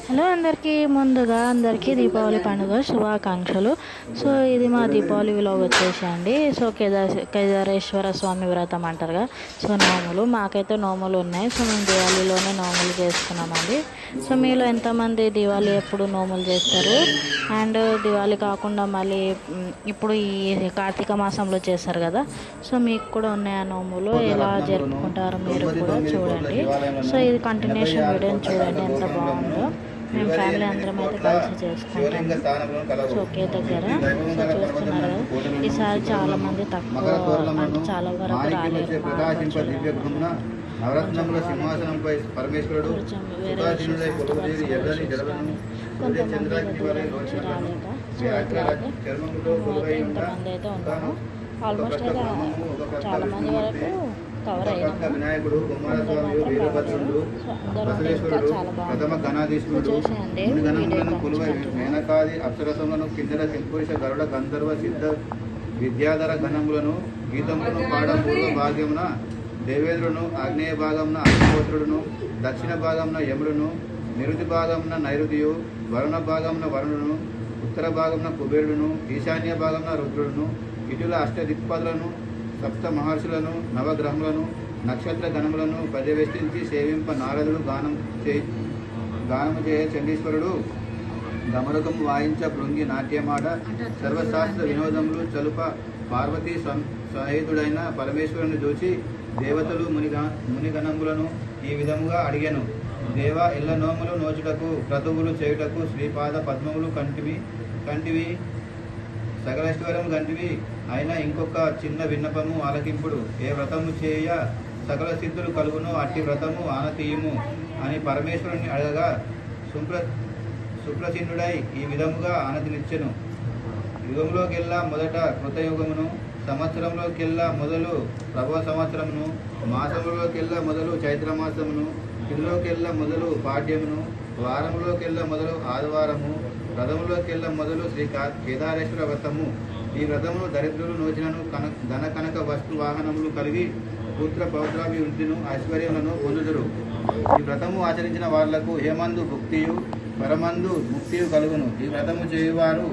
Hello అందరికీ ముందుగా అందరికీ దీపావళి పండుగ శుభాకాంక్షలు. సో ఇది మా దీపావళి వ్లాగ్ వచ్చేసండి. సో కేదారేశ్వర స్వామి వ్రతం అంటారుగా, సో నోములు మాకైతే నోములు ఉన్నాయి. సో మేము దివాళీలోనే నోములు చేసుకున్నామండి. సో మీలో ఎంతమంది దివాళీ ఎప్పుడు నోములు చేస్తారు? అండ్ దివాళీ కాకుండా మళ్ళీ ఇప్పుడు ఈ కార్తీక మాసంలో చేస్తారు కదా, సో మీకు కూడా ఉన్నాయి ఆ నోములు. ఎలా జరుపుకుంటారో మీరు కూడా చూడండి. సో ఇది కంటిన్యూషన్ వీడియోని చూడండి ఎంత బాగుందో. మేము ఫ్యామిలీ అందరం అయితే కలిసి చేసుకుంటాము. సో ఒకే దగ్గర. సో చూస్తున్నారు కదా, ఈసారి చాలామంది తక్కువ అంటే చాలా వరకు రాలేరు. నవరత్నముల సింహాసనంపై పరమేశ్వరుడు కొంతమంది నుంచి రాలేక ఇంతమంది అయితే ఉన్నాము. ఆల్మోస్ట్ అయితే చాలామంది వరకు కవర్ అయినాము. వినాయకుడు కుమారస్వామి వీరభద్రుడు చాలా బాగుంది. చూసేయండి మేనకాది అప్సరసములను కిందర శంకుష గరుడ గంధర్వ సిద్ధ విద్యాధర గణములను గీతములను పాడం పూర్వ భాగ్యమున దేవేంద్రును, ఆగ్నేయ భాగమున అగ్నిహోత్రుడును, దక్షిణ భాగమున యముడును, నిరుతి భాగమున నైరుతియు, వరుణ భాగమున వరుణును, ఉత్తర భాగమున కుబేరుడును, ఈశాన్య భాగమున రుద్రుడును, ఇటుల అష్టదిక్పదులను, సప్త మహర్షులను, నవగ్రహములను, నక్షత్ర గణములను పర్యవేష్టించి సేవింప నారదుడు గానము చేయ చండీశ్వరుడు గమరకము వాయించ భృంగి నాట్యమాట సర్వశాస్త్ర వినోదములు చలుప పార్వతీ సహితుడైన పరమేశ్వరుని చూచి దేవతలు మునిగణములను ఈ విధముగా అడిగెను. దేవ ఇళ్ల నోములు నోచుటకు క్రతువులు చేయుటకు శ్రీపాద పద్మములు కంటివి సకలేశ్వరము కంటివి అయినా ఇంకొక చిన్న విన్నపము ఆలకింపుడు. ఏ వ్రతము చేయ సకల సిద్ధులు కలుగును అట్టి వ్రతము ఆనతీయము అని పరమేశ్వరుని అడగగా సుప్రసిద్ధుడై ఈ విధముగా ఆనతినిచ్చెను. యుగంలోకెల్లా మొదట కృతయుగమును, సంవత్సరంలోకెల్లా మొదలు ప్రభవ సంవత్సరమును, మాసములోకెల్లా మొదలు చైత్రమాసమును, తిథిలోకెల్లా మొదలు పాడ్యమును, వారములోకెల్లా మొదలు ఆదివారము, వ్రతములోకెల్లా మొదలు శ్రీ కేదారేశ్వర వ్రతము. ఈ వ్రతమును దరిద్రులు నోచినను ధన కనక వస్తు వాహనములు కలిగి పుత్ర పౌత్రాభివృద్ధిను ఐశ్వర్యములను పొందుదురు. ఈ వ్రతము ఆచరించిన వాళ్లకు హేమందు భుక్తియు పరమందు ముక్తియు కలుగును. ఈ వ్రతము చేయువారు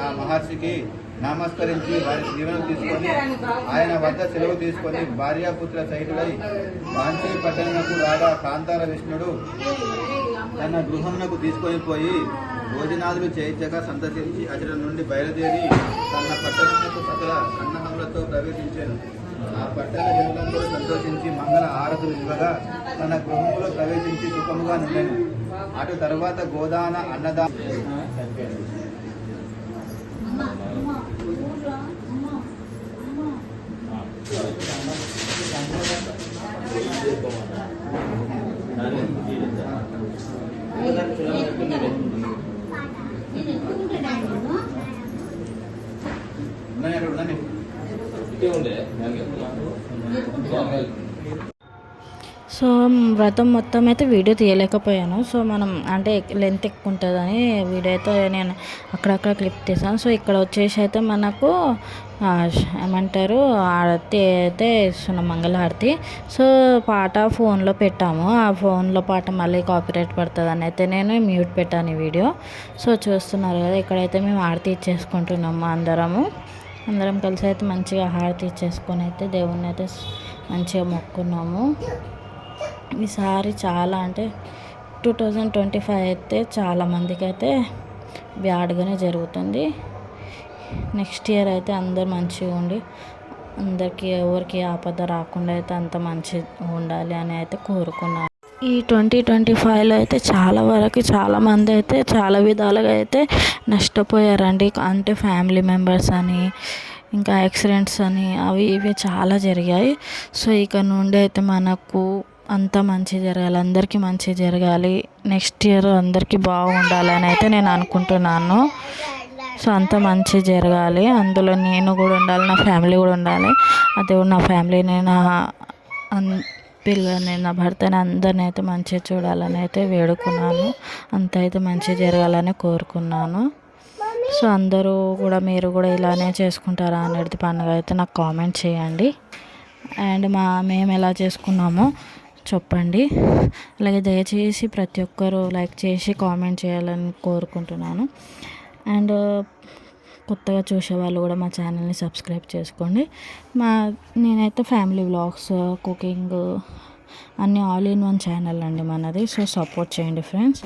ఆ మహర్షికి నమస్కరించి వారి జీవనం తీసుకొని ఆయన వద్ద సెలవు తీసుకొని భార్యాపుత్ర సహితుడై కాంచీ పట్టణమునకు రాగా కాంతార విష్ణుడు తన గృహమునకు తీసుకొని పోయి భోజనాదులు చేయించగా సందర్శించి అతడి నుండి బయలుదేరి తన పట్టణమునకు సకల సన్నాహములతో ప్రవేశించాను. ఆ పట్టణ జనులందరూ సంతోషించి మంగళ ఆరతులు ఇవ్వగా తన గృహములో ప్రవేశించి సుఖముగా నుండెను. అటు తరువాత గోదాన అన్నదాన సో వ్రతం మొత్తం అయితే వీడియో తీయలేకపోయాను. సో మనం అంటే లెంత్ ఎక్కువ ఉంటుందని వీడియో అయితే నేను అక్కడక్కడ క్లిప్ తీసాను. సో ఇక్కడ వచ్చేసి అయితే మనకు ఏమంటారు ఆరతి అయితే ఇస్తున్నాం, మంగళహారతి. సో పాట ఫోన్లో పెట్టాము. ఆ ఫోన్లో పాట మళ్ళీ కాపీరైట్ పడుతుందని అయితే నేను మ్యూట్ పెట్టాను ఈ వీడియో. సో చూస్తున్నారు కదా, ఇక్కడైతే మేము హారతి ఇచ్చేసుకుంటున్నాము. అందరం కలిసి అయితే మంచిగా హారతి ఇచ్చేసుకొని అయితే దేవుణ్ణి అయితే మంచిగా మొక్కున్నాము. ఈసారి చాలా అంటే 2025 అయితే చాలామందికి అయితే బ్యాడ్గానే జరుగుతుంది. నెక్స్ట్ ఇయర్ అయితే అందరు మంచిగా ఉండి అందరికీ ఎవరికి ఆపద రాకుండా అయితే అంత మంచిగా ఉండాలి అని అయితే కోరుకున్నాను. ఈ 2025లో అయితే చాలా వరకు చాలామంది అయితే చాలా విధాలుగా అయితే నష్టపోయారండి. అంటే ఫ్యామిలీ మెంబర్స్ అని, ఇంకా యాక్సిడెంట్స్ అని అవి ఇవి చాలా జరిగాయి. సో ఇక నుండి అయితే మనకు అంతా మంచి జరగాలి, అందరికీ మంచి జరగాలి, నెక్స్ట్ ఇయర్ అందరికీ బాగుండాలి అని అయితే నేను అనుకుంటున్నాను. సో అంత మంచి జరగాలి, అందులో నేను కూడా ఉండాలి, నా ఫ్యామిలీ కూడా ఉండాలి. అదే నా ఫ్యామిలీని, నా పిల్లల్ని, నా భర్తని అందరిని అయితే మంచిగా చూడాలని అయితే వేడుకున్నాను. అంత అయితే మంచి జరగాలని కోరుకున్నాను. సో అందరూ కూడా మీరు కూడా ఇలానే చేసుకుంటారా అనేది పండుగ అయితే నాకు కామెంట్ చేయండి. అండ్ మేము ఎలా చేసుకున్నామో చెప్పండి. అలాగే దయచేసి ప్రతి ఒక్కరూ లైక్ చేసి కామెంట్ చేయాలని కోరుకుంటున్నాను. అండ్ కొత్తగా చూసే వాళ్ళు కూడా మా ఛానల్ని సబ్స్క్రైబ్ చేసుకోండి. నేనైతే ఫ్యామిలీ వ్లాగ్స్, కుకింగ్ అన్నీ ఆల్ ఇన్ వన్ ఛానల్ అండి మనది. సో సపోర్ట్ చేయండి ఫ్రెండ్స్.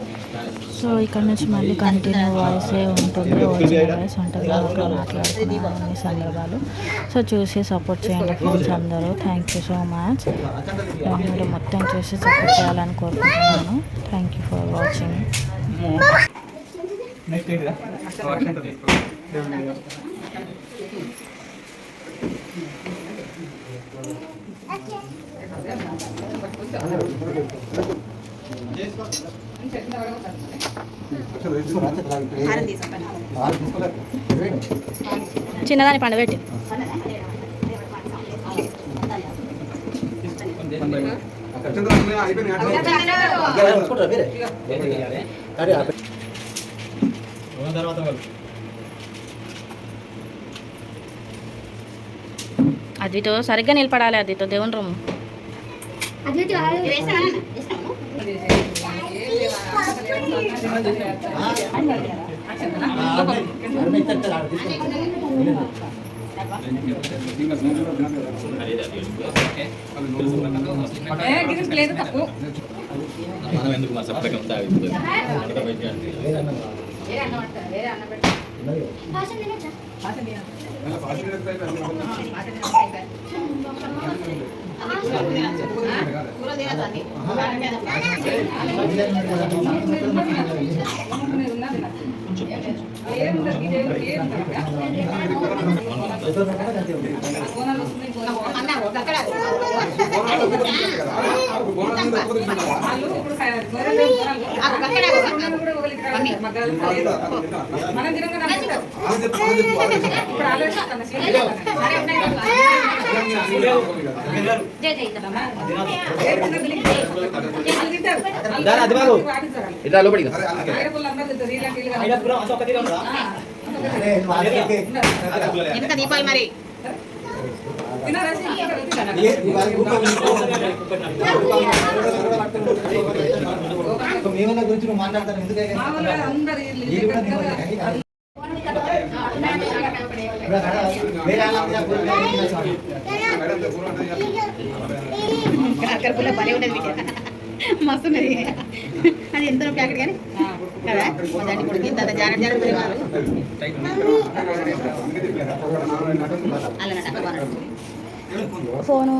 సో ఇక్కడ నుంచి మళ్ళీ కంటిన్యూ వాయిసే ఉంటుంది, ఒరిజినల్ వాయిస్ ఉంటుంది కాబట్టి మాట్లాడుతున్నాను అన్ని సందర్భాలు. సో చూసి సపోర్ట్ చేయండి ఫ్రెండ్స్ అందరూ. Thank you so much. మీరు మొత్తం చూసి సపోర్ట్ చేయాలని కోరుకుంటున్నాను. Thank you for watching. చిన్నదాని పండబెట్టి అదితో సరిగ్గా నిలబడాలి. అదితో దేవుని రూమ్ మనం ఎందుకు మా సపరేట్గా ఉంటా ఇట్లా లోపలికి ఎంత దీపాలు మరి మేమన్నా గురించి నువ్వు మాట్లాడతాను ఎందుకంటే భలే ఉండదు మస్తు ఉన్నది. అది ఎంత ప్యాకెట్ కానీ కదా దాన్ని కొడుకు ఇంత జాగ్రత్త ఫోను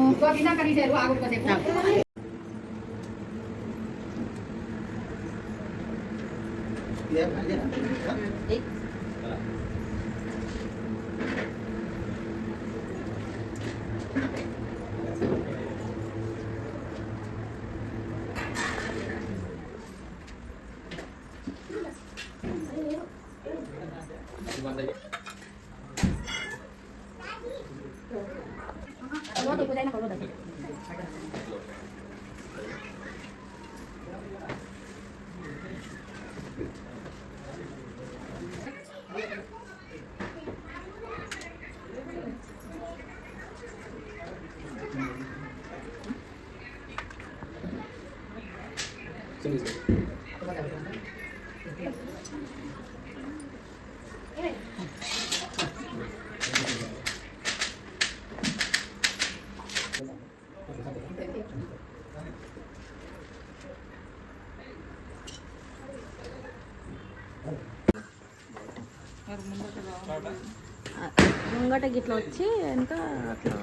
ముంగట గిట్లా వచ్చి వెనక అట్లా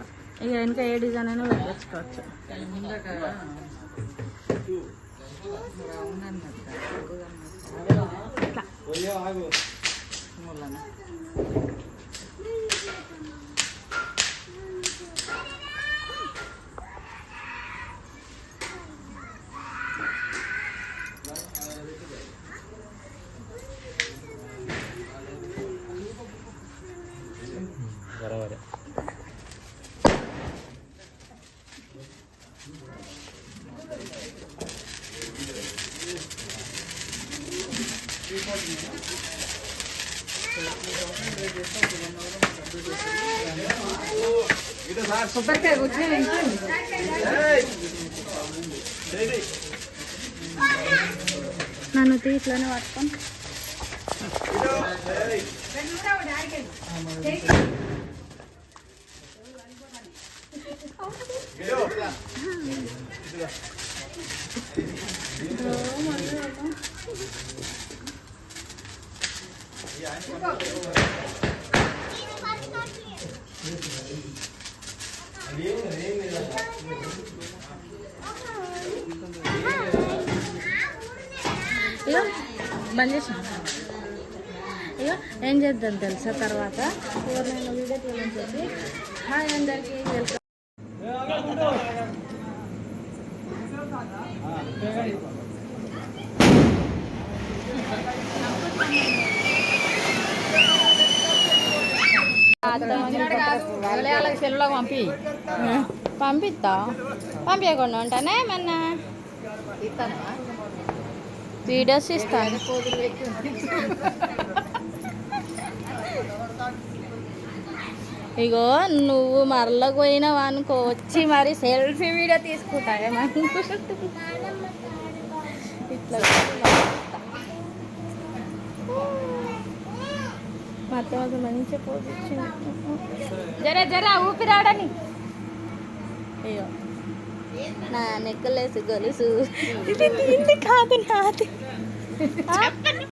ఇక వెనక ఏ డిజైన్ అయినా పెట్టేసుకోవచ్చు. बराबर है. కొబ్బరికాయ కూర్చొని నన్ను ఇట్లానే పట్టుకొని ఇగో బంద్ చేసిన ఇగో ఏం చేద్దాం తెలుసా తర్వాత ఎవరినైనా వీడియో తీయాలని చెప్పి హాయ్ అందరికీ వెల్కమ్. సెల్లులో పంపిస్తా పంపించకుండా ఉంటానే ఏమన్నా వీడియోస్ ఇస్తాను. ఇగో నువ్వు మరలకు పోయినావు అనుకో వచ్చి మరి సెల్ఫీ వీడియో తీసుకుంటా ఇట్లా మొత్తం అది మంచిగా పోజిచ్చింది. జరా ఊపిరాడని. అయ్యో నా నెక్కలేసి గొలుసు ఇది కాదు నాది.